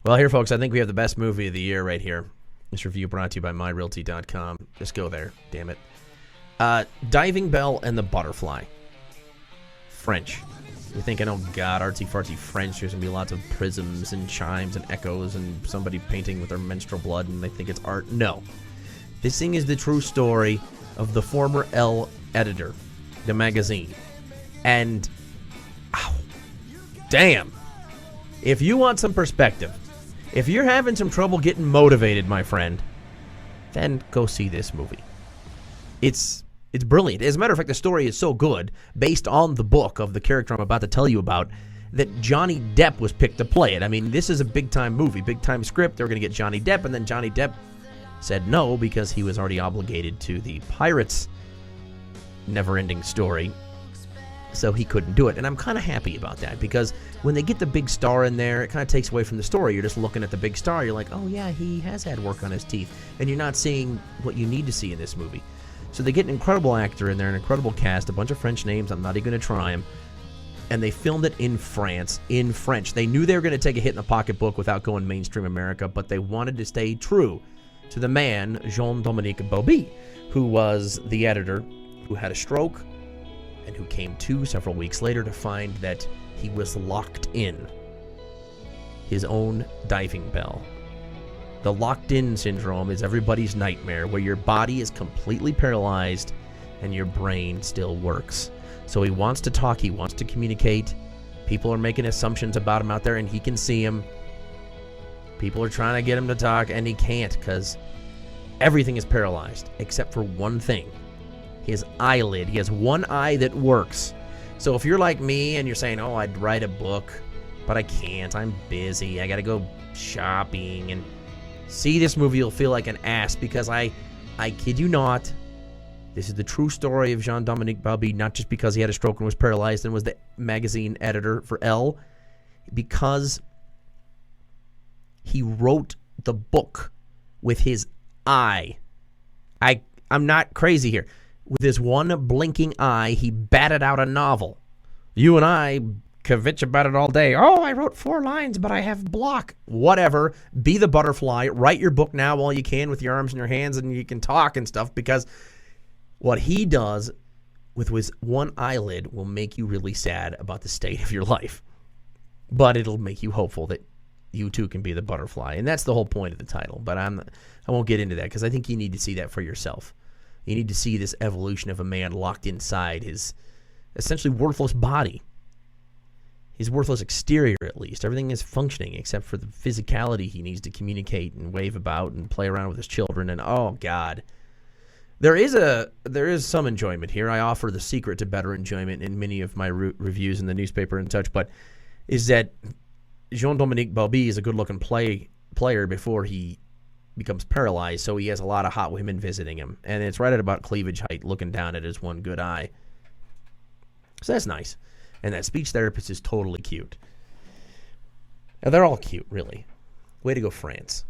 Well, here, folks, I think we have the best movie of the year right here. This review brought to you by MyRealty.com. Just go there, damn it. Diving Bell and the Butterfly. French. You're thinking, oh God, artsy-fartsy French. There's going to be lots of prisms and chimes and echoes and somebody painting with their menstrual blood and they think it's art. No. This thing is the true story of the former Elle editor, the magazine. And, damn. If you want some perspective, if you're having some trouble getting motivated, my friend, then go see this movie. It's brilliant. As a matter of fact, the story is so good, based on the book of the character I'm about to tell you about, that Johnny Depp was picked to play it. I mean, this is a big-time movie, big-time script. They were going to get Johnny Depp, and then Johnny Depp said no because he was already obligated to the Pirates never-ending story, so he couldn't do it. And I'm kind of happy about that, because when they get the big star in there, it kind of takes away from the story. You're just looking at the big star. You're like, oh, yeah, he has had work on his teeth. And you're not seeing what you need to see in this movie. So they get an incredible actor in there, an incredible cast, a bunch of French names. I'm not even going to try them. And they filmed it in France, in French. They knew they were going to take a hit in the pocketbook without going mainstream America, but they wanted to stay true to the man, Jean-Dominique Bauby, who was the editor, who had a stroke, and who came to several weeks later to find that he was locked in his own diving bell. The locked-in syndrome is everybody's nightmare, where your body is completely paralyzed and your brain still works. So he wants to talk, he wants to communicate. People are making assumptions about him out there, and he can see him. People are trying to get him to talk, and he can't, because everything is paralyzed, except for one thing. His eyelid. He has one eye that works. So if you're like me, and you're saying, oh, I'd write a book, but I can't, I'm busy, I gotta go shopping, and see this movie, you'll feel like an ass, because I kid you not, this is the true story of Jean-Dominique Bauby, not just because he had a stroke and was paralyzed and was the magazine editor for Elle, because he wrote the book with his eye. I'm not crazy here. With his one blinking eye, he batted out a novel. You and I kvetch about it all day. Oh, I wrote 4 lines, but I have block. Whatever. Be the butterfly. Write your book now while you can with your arms and your hands, and you can talk and stuff, because what he does with his one eyelid will make you really sad about the state of your life. But it'll make you hopeful that you too can be the butterfly. And that's the whole point of the title. But I won't get into that, because I think you need to see that for yourself. You need to see this evolution of a man locked inside his essentially worthless body. His worthless exterior, at least. Everything is functioning except for the physicality he needs to communicate and wave about and play around with his children. And oh, God. There is some enjoyment here. I offer the secret to better enjoyment in many of my reviews in the newspaper and such, but is that Jean-Dominique Bauby is a good-looking player before he becomes paralyzed, so he has a lot of hot women visiting him. And it's right at about cleavage height, looking down at his one good eye. So that's nice. And that speech therapist is totally cute. Now, they're all cute, really. Way to go, France.